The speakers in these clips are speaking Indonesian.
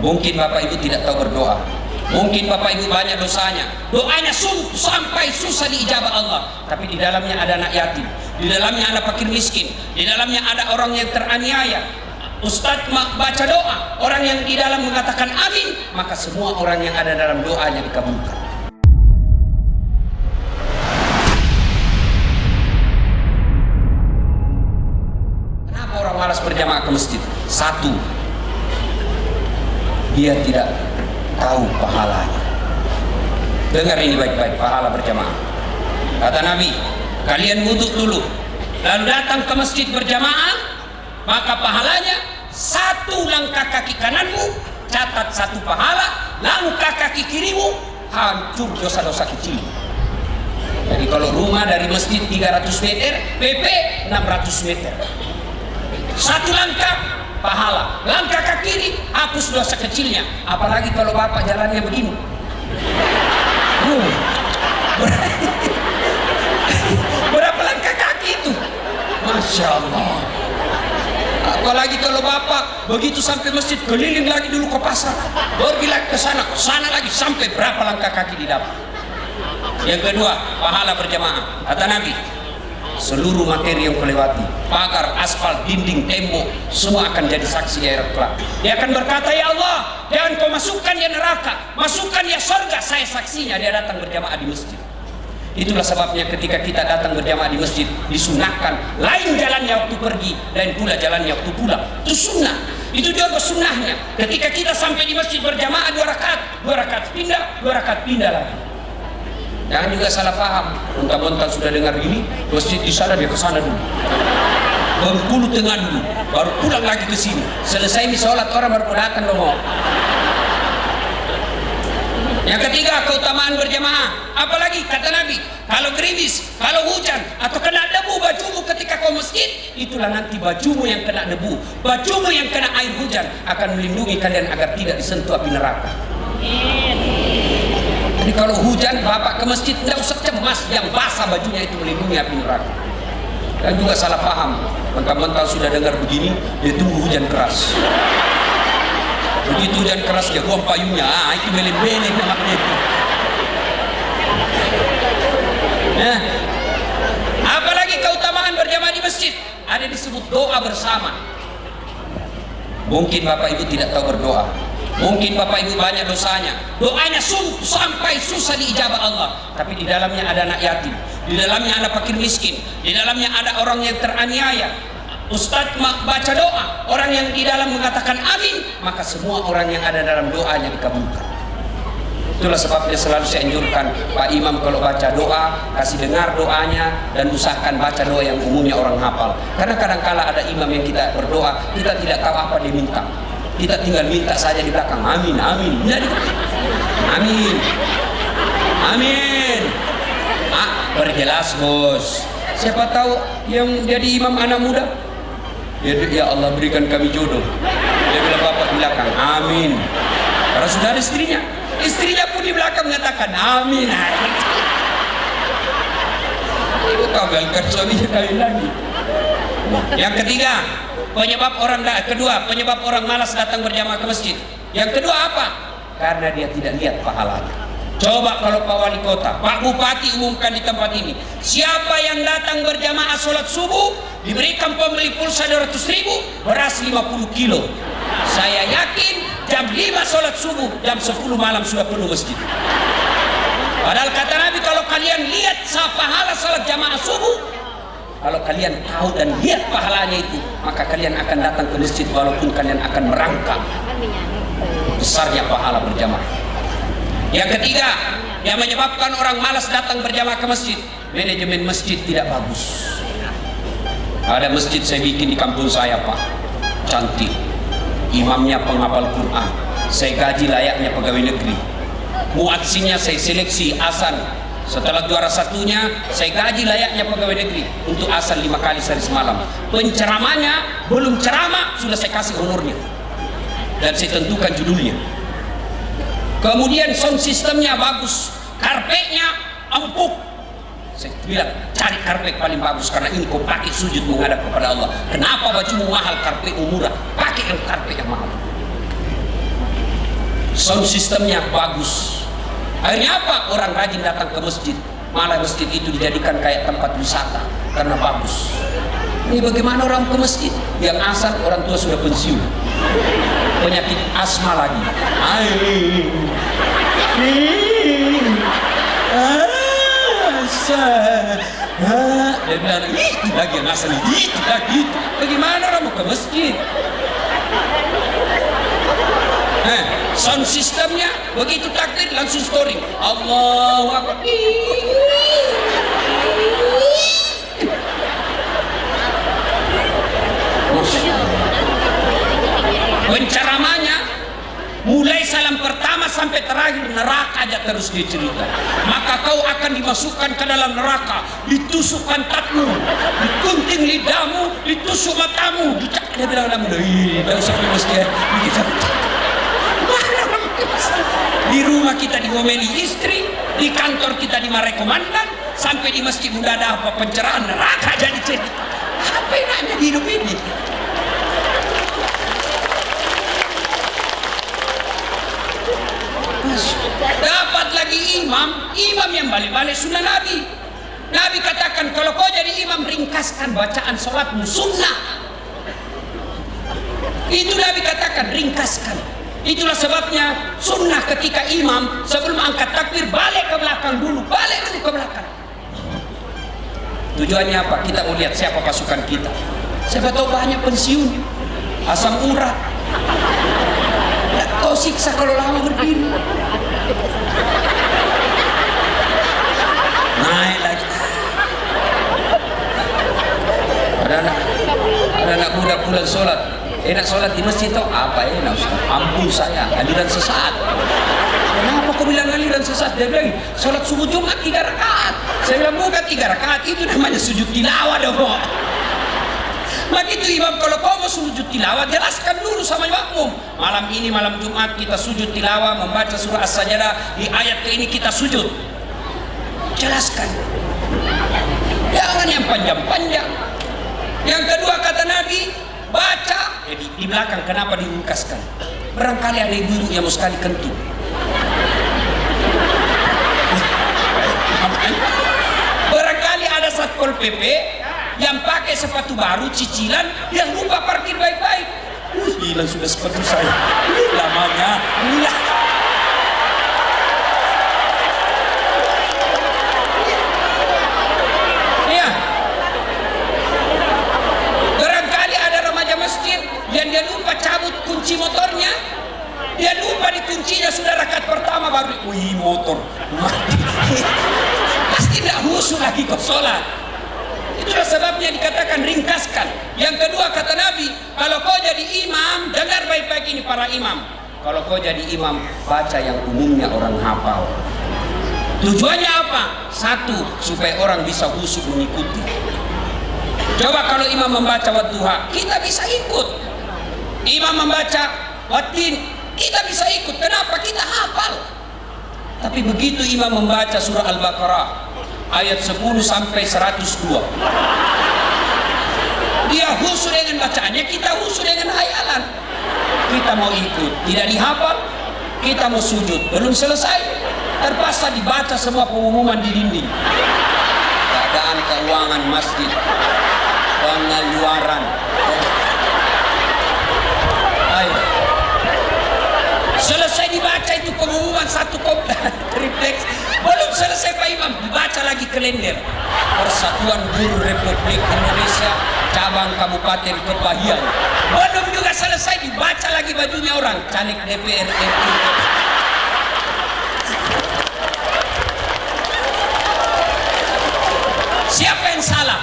Mungkin Bapak Ibu tidak tahu berdoa. Mungkin Bapak Ibu banyak dosanya. Doanya sampai susah diijabah Allah. Tapi di dalamnya ada anak yatim, di dalamnya ada fakir miskin, di dalamnya ada orang yang teraniaya. Ustadz baca doa, orang yang di dalam mengatakan amin, maka semua orang yang ada dalam doanya dikabulkan. Kenapa orang malas berjamaah ke masjid? Satu, dia tidak tahu pahalanya. Dengar ini baik-baik, pahala berjamaah. Kata Nabi, kalian wudhu dulu, lalu datang ke masjid berjamaah, maka pahalanya satu langkah kaki kananmu catat satu pahala, langkah kaki kirimu hancur dosa-dosa kecil. Jadi kalau rumah dari masjid 300 meter, PP 600 meter. Satu langkah pahala, langkah kaki kiri hapus dosa kecilnya. Apalagi kalau Bapak jalannya begini. Berapa langkah kaki itu? Masya Allah. Apalagi kalau Bapak begitu sampai masjid, keliling lagi dulu ke pasar, pergi lagi ke sana lagi, sampai berapa langkah kaki didapat. Yang kedua, pahala berjamaah. Kata Nabi, seluruh materi yang kelewati, pagar, aspal, dinding, tembok, semua akan jadi saksi di akhirat kelak. Dia akan berkata, ya Allah, jangan kau masukkan dia neraka, masukkan dia surga, saya saksinya dia datang berjamaah di masjid. Itulah sebabnya ketika kita datang berjamaah di masjid, disunahkan lain jalannya waktu pergi, lain pula jalannya waktu pulang. Itu sunnah. Itu juga sunnahnya. Ketika kita sampai di masjid berjamaah 2 rakaat pindah, 2 rakaat pindah lagi. Jangan juga salah paham. Mentang-mentang sudah dengar gini, masjid di sana dia ke sana dulu. Bengkulu tengah dulu, baru pulang lagi ke sini. Selesai di sholat orang baru datang dong. Yang ketiga, keutamaan berjamaah. Apalagi kata Nabi, kalau gerimis, kalau hujan, atau kena debu bajumu ketika kau masjid, itulah nanti bajumu yang kena debu, bajumu yang kena air hujan akan melindungi kalian agar tidak disentuh api neraka. Jadi kalau hujan, Bapak ke masjid tidak usah cemas, yang basah bajunya itu melindungi api neraka. Dan juga salah paham, mentang-mentang sudah dengar begini, dia tunggu hujan keras. Begitu hujan keras dia buang payungnya, itu beli-beli namanya itu. Nah, apalagi keutamaan berjamaah di masjid, ada disebut doa bersama. Mungkin Bapak Ibu tidak tahu berdoa, mungkin Bapak Ibu banyak dosanya, doanya sampai susah diijabah Allah. Tapi di dalamnya ada anak yatim, di dalamnya ada fakir miskin, di dalamnya ada orang yang teraniaya. Ustadz baca doa, orang yang di dalam mengatakan amin, maka semua orang yang ada dalam doanya dikabulkan. Itulah sebabnya selalu saya anjurkan Pak Imam kalau baca doa, kasih dengar doanya dan usahakan baca doa yang umumnya orang hafal. Karena kadang-kala ada imam yang kita berdoa, kita tidak tahu apa dia minta. Kita tinggal minta saja di belakang, amin, amin. Jadi, amin, amin. Berjelas bos. Siapa tahu yang jadi imam anak muda? Ya Allah berikan kami jodoh. Dia bilang Bapak di belakang, amin. Karena sudah ada istrinya pun di belakang mengatakan amin. Ibu kabelkan suaminya kawin lagi. Yang ketiga, penyebab orang malas datang berjamaah ke masjid. Yang kedua apa? Karena dia tidak lihat pahalanya. Coba kalau Pak Wali Kota, Pak Bupati umumkan di tempat ini, siapa yang datang berjamaah sholat subuh diberikan pembeli pulsa 200.000, beras 50 kilo. Saya yakin jam 5 sholat subuh, jam 10 malam sudah penuh masjid. Padahal kata Nabi, kalau kalian lihat pahala sholat jamaah subuh, kalau kalian tahu dan lihat pahalanya itu, maka kalian akan datang ke masjid walaupun kalian akan merangkak besarnya pahala berjamaah. Yang ketiga, yang menyebabkan orang malas datang berjamaah ke masjid, manajemen masjid tidak bagus. Ada masjid saya bikin di kampung saya Pak, cantik, imamnya penghafal Quran, saya gaji layaknya pegawai negeri, muadzinnya saya seleksi azan, setelah juara satunya saya gaji layaknya pegawai negeri untuk azan 5 kali sehari semalam. Penceramanya belum ceramah sudah saya kasih honornya dan saya tentukan judulnya. Kemudian sound sistemnya bagus, karpetnya empuk. Saya bilang cari karpet paling bagus karena ini kau pakai sujud menghadap kepada Allah. Kenapa bajumu mahal, karpetmu murah? Pakai yang karpet yang mahal. sound sistemnya bagus. Akhirnya apa? Orang rajin datang ke masjid. Malah masjid itu dijadikan kayak tempat wisata karena bagus. Ini bagaimana orang ke masjid? Yang asal orang tua sudah pensiun, penyakit asma lagi. Dia bilang itu lagi yang asal itu lagi. Bagaimana orang mau ke masjid? Sound sistemnya begitu takbir langsung story Allahu Akbar. Penceramanya mulai salam pertama sampai terakhir neraka aja terus dia cerita. Maka kau akan dimasukkan ke dalam neraka, ditusuk pantatmu, digunting lidahmu, ditusuk matamu. Dia bilang tidak usah ke masjid. Di rumah kita diomeli istri, di kantor kita dimarahi komandan, sampai di masjid udah ada apa pencerahan neraka jadi cerita. Apa enaknya hidup ini? Dapat lagi imam yang balik-balik sunnah Nabi. Nabi katakan kalau kau jadi imam ringkaskan bacaan sholatmu sunnah. Itu Nabi katakan ringkaskan. Itulah sebabnya sunnah ketika imam sebelum angkat takbir balik ke belakang dulu, balik dulu ke belakang. Tujuannya apa? Kita mau lihat siapa pasukan kita. Siapa tahu banyak pensiun, asam urat. Kau siksa kalau lama berdiri. Naik lagi. Ada anak muda pulang sholat. Enak sholat di masjid tau apa enak Ustaz? Ampun saya, aliran sesat. Kenapa kau bilang aliran sesat? Dia bilang sholat subuh Jumat 3 rakaat. Saya bilang bukan 3 rakaat, itu namanya sujud tilawah dong. Maka itu imam kalau kau mau sujud tilawah jelaskan dulu sama makmum. Malam ini malam Jumat kita sujud tilawah membaca surah As-Sajdah, di ayat ke ini kita sujud. Jelaskan. Jangan yang panjang-panjang. Yang kedua kata Nabi, baca. Jadi di belakang kenapa diungkaskan? Barangkali ada ibu yang mau sekali kentut. Barangkali ada Satpol PP yang pakai sepatu baru cicilan yang lupa parkir baik-baik. Hilang sudah sepatu saya. Lamanya hilang. Ya. Barangkali ada remaja masjid yang dia lupa cabut kunci motornya. Dia lupa di kuncinya sudah rakaat pertama baru. Wih motor mati. Pasti tidak khusyuk lagi ke sholat. Itulah sebabnya dikatakan ringkaskan. Yang kedua kata Nabi, kalau kau jadi imam, dengar baik-baik ini para imam. Kalau kau jadi imam, baca yang umumnya orang hafal. Tujuannya apa? Satu, supaya orang bisa khusyuk mengikuti. Coba kalau imam membaca wadduha, kita bisa ikut. Imam membaca watin, kita bisa ikut. Kenapa? Kita hafal. Tapi begitu imam membaca surah Al-Baqarah ayat 10 sampai 102, dia khusyuk dengan bacaannya, kita khusyuk dengan hayalan. Kita mau ikut, tidak dihafal, kita mau sujud, belum selesai terpaksa dibaca semua pengumuman di dinding. Keadaan keuangan masjid, pengeluaran. Ayo. Selesai dibaca itu pengumuman satu komplek triplex, belum selesai Pak Imam dibaca lagi kalender Persatuan Guru Republik Indonesia cabang Kabupaten Kebahian, belum juga selesai dibaca lagi bajunya orang caleg DPR RI. Siapa yang salah?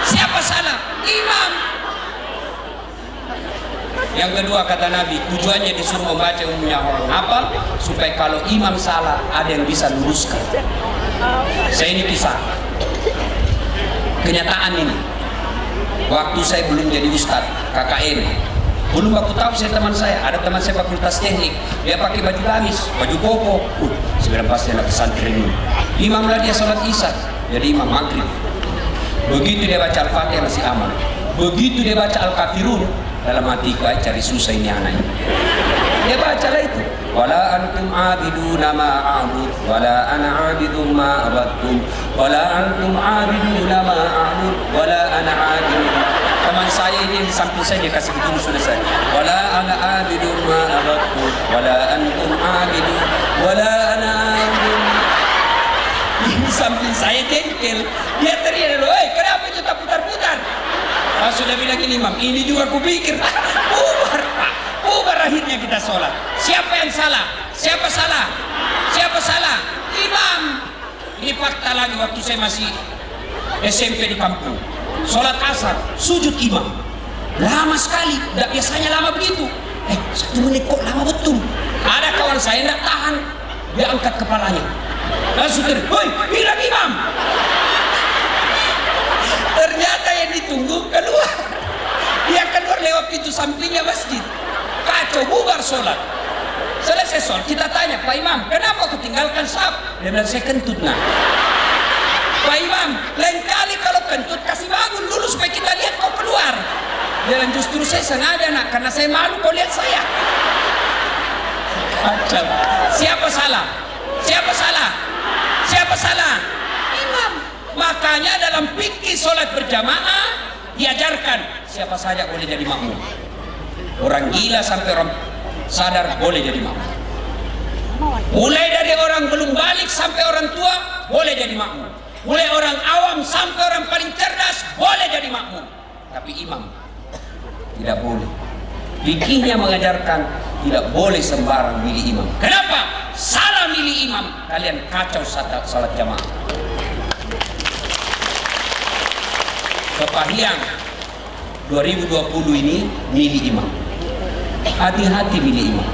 Siapa salah? Imam. Yang kedua kata Nabi, tujuannya disuruh membaca umumnya orang hafal supaya kalau imam salah ada yang bisa luruskan. Saya ini kisah kenyataan ini. Waktu saya belum jadi ustadz KKN, belum aku tahu saya teman saya, ada teman saya fakultas teknik, dia pakai baju gamis, baju koko. Sebenarnya pasti anak pesantren ini. Imam lah dia sholat isya, jadi imam maghrib. Begitu dia baca Al-Fatihah masih aman. Begitu dia baca Al-Kafirun, dalam hati gua cari susah ini anak ini. Dia bacalah itu. wala antum abiduna ma a'bud wala ana abidum ma abattum wala antum abiduna ma a'bud wala ana abidum. Teman saya ini di samping saya dia kasih begini sudah saya. Wala ana abidum ma abattum wala antum abidun wala ana abidum. Di samping saya jengkel. Dia teriak dulu, kenapa itu tak putar-putar? Pas sudah bilang ini imam, ini juga kupikir. Bubar Pak, bubar akhirnya kita sholat. Siapa yang salah? Siapa salah? Siapa salah? Imam. Ini fakta lagi waktu saya masih SMP di kampung. Sholat asar, sujud imam. Lama sekali, tidak biasanya lama begitu. 1 menit kok lama betul. Ada kawan saya tidak tahan, dia angkat kepalanya. Langsung woi, bilang imam. Ternyata yang ditunggu keluar. Dia keluar lewat pintu sampingnya masjid. Kacau, bubar sholat. Selesai sholat, kita tanya, Pak Imam, kenapa kau tinggalkan saf? Dia bilang, saya kentut nak. Pak Imam, lain kali kalau kentut kasih bangun dulu supaya kita lihat kau keluar. Dia bilang, justru saya sengaja nak, karena saya malu kau lihat saya. Kacau. Siapa salah? Siapa salah? Siapa salah? Imam. Makanya dalam fikih sholat berjamaah diajarkan siapa saja boleh jadi makmum. Orang gila sampai orang sadar boleh jadi makmum. Mulai dari orang belum balik sampai orang tua boleh jadi makmum. Mulai orang awam sampai orang paling cerdas boleh jadi makmum. Tapi imam tidak boleh. Fikihnya mengajarkan tidak boleh sembarang milih imam. Kenapa? Salah milih imam, kalian kacau salat jamaah. Kepahiang 2020 ini milih imam. Hati-hati milih imam.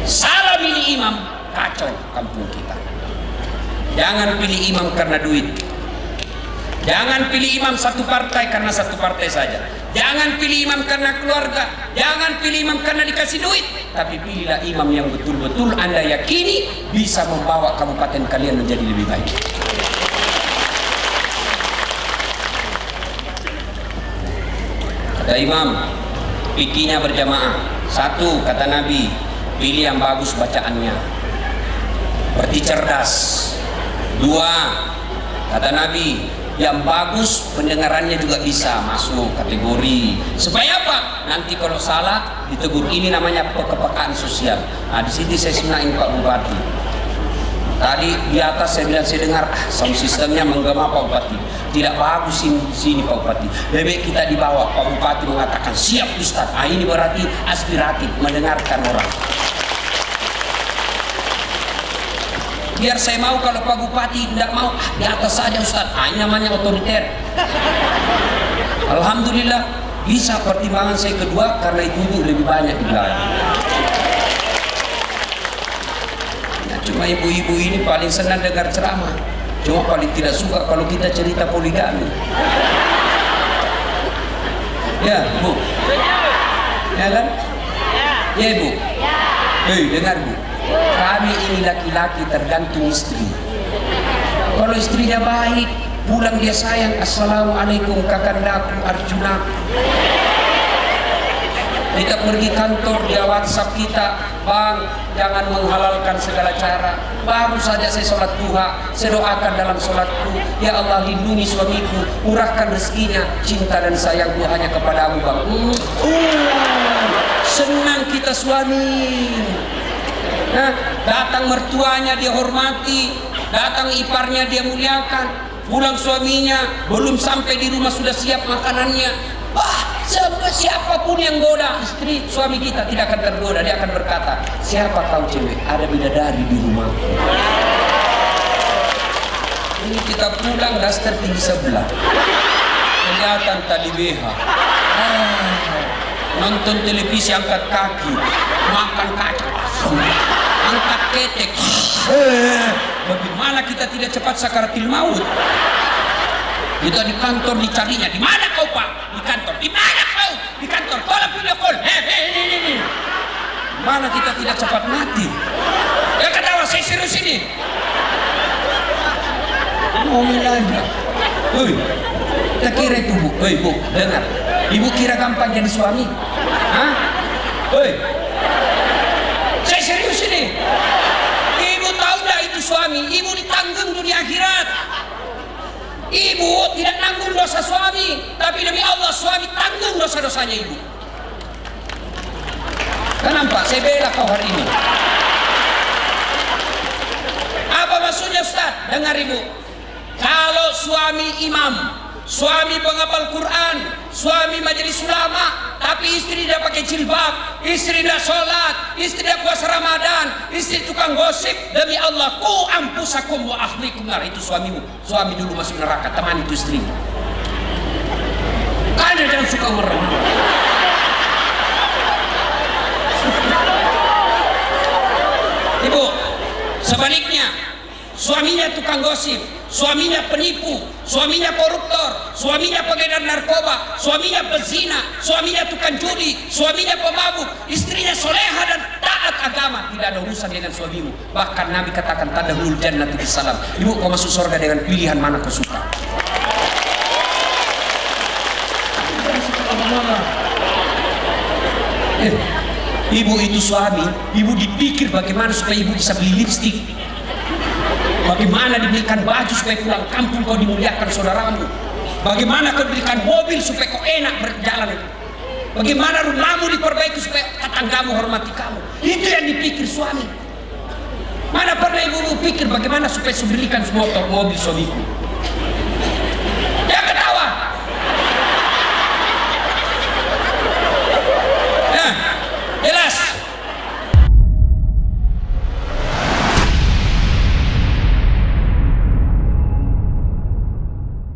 Salah milih imam, kacau kampung kita. Jangan pilih imam karena duit. Jangan pilih imam satu partai karena satu partai saja. Jangan pilih imam karena keluarga. Jangan pilih imam karena dikasih duit. Tapi pilihlah imam yang betul-betul Anda yakini bisa membawa kabupaten kalian menjadi lebih baik. Kata imam, fikihnya berjamaah. 1, kata Nabi, pilih yang bagus bacaannya, berarti cerdas. 2, kata Nabi, yang bagus pendengarannya juga bisa masuk kategori. Supaya apa? Nanti kalau salah ditegur. Ini namanya kepekaan sosial. Nah, di sini saya senain Pak Bupati. Tadi di atas saya bilang, saya dengar sound sistemnya menggema Pak Bupati. Tidak bagus sini Pak Bupati. Lebih kita dibawa. Pak Bupati mengatakan siap Ustaz. Ah, ini berarti aspiratif, mendengarkan orang. Biar saya mau, kalau Pak Bupati tidak mau, di atas saja Ustaz. Ini namanya otoriter. Alhamdulillah bisa. Pertimbangan saya kedua karena ibu lebih banyak di belakang. Nah, cuma ibu-ibu ini paling senang dengar ceramah. Cuma paling tidak suka kalau kita cerita poligami. Ya Bu, ya kan? Ya Bu. Dengar Bu, kami ini laki-laki tergantung istri. Kalau istrinya baik, pulang dia sayang, assalamualaikum kakandaku Arjuna. Kita pergi kantor, dia WhatsApp kita, Bang, jangan menghalalkan segala cara. Baru saja saya sholat duha, saya doakan dalam sholatku, ya Allah lindungi suamiku, murahkan rezekinya, cinta dan sayangku hanya kepadamu Bang. Senang kita suami. Nah, datang mertuanya dia hormati, datang iparnya dia muliakan, pulang suaminya belum sampai di rumah sudah siap makanannya. Wah, siapapun yang goda istri suami kita tidak akan tergoda. Dia akan berkata, siapa kau cewek? Ada bidadari di rumah. Ini kita pulang daster tinggi sebelah, kelihatan tali BH. Nonton televisi angkat kaki, makan kacang, angkat ketek. Bagaimana kita tidak cepat sakaratil maut? Kita di kantor dicarinya, di mana kau Pak? Di kantor. Di mana kau? Di kantor. Tolong video call. Ini. Mana kita tidak cepat mati? Ya ketawa, saya serius ini. Ngomong aja. Kita kira itu Bu. Bu, dengar. Ibu kira gampang jadi suami? Hah? Saya serius ini. dosa-dosanya ibu. Kenapa? Saya bela kau hari ini. Apa maksudnya Ustaz? Dengar ibu. Kalau suami imam, suami penghafal Quran, suami majelis ulama, tapi istri dia pakai jilbab, istri dia sholat, istri dia puasa Ramadan, istri tukang gosip, demi Allah, ku ampusakum wa ahlikum nar. Itu suamimu. Suami dulu masuk neraka, teman itu istri. Kalian jangan suka merem. Ibu, sebaliknya, suaminya tukang gosip, suaminya penipu, suaminya koruptor, suaminya pengedar narkoba, suaminya pezina, suaminya tukang judi, suaminya pemabuk, istrinya soleha dan taat agama, tidak ada urusan dengan suamimu. Bahkan Nabi katakan tadkhulul jannata bisalam. Ibu, kau masuk surga dengan pilihan mana kau suka. Ibu itu suami, ibu dipikir bagaimana supaya ibu bisa beli lipstik, bagaimana dibelikan baju supaya pulang kampung kau dimuliakan saudaramu, bagaimana kau dibelikan mobil supaya kau enak berjalan, bagaimana rumahmu diperbaiki supaya tetanggamu hormati kamu. Itu yang dipikir suami. Mana pernah ibu pikir bagaimana supaya saya belikan motor, mobil suamiku.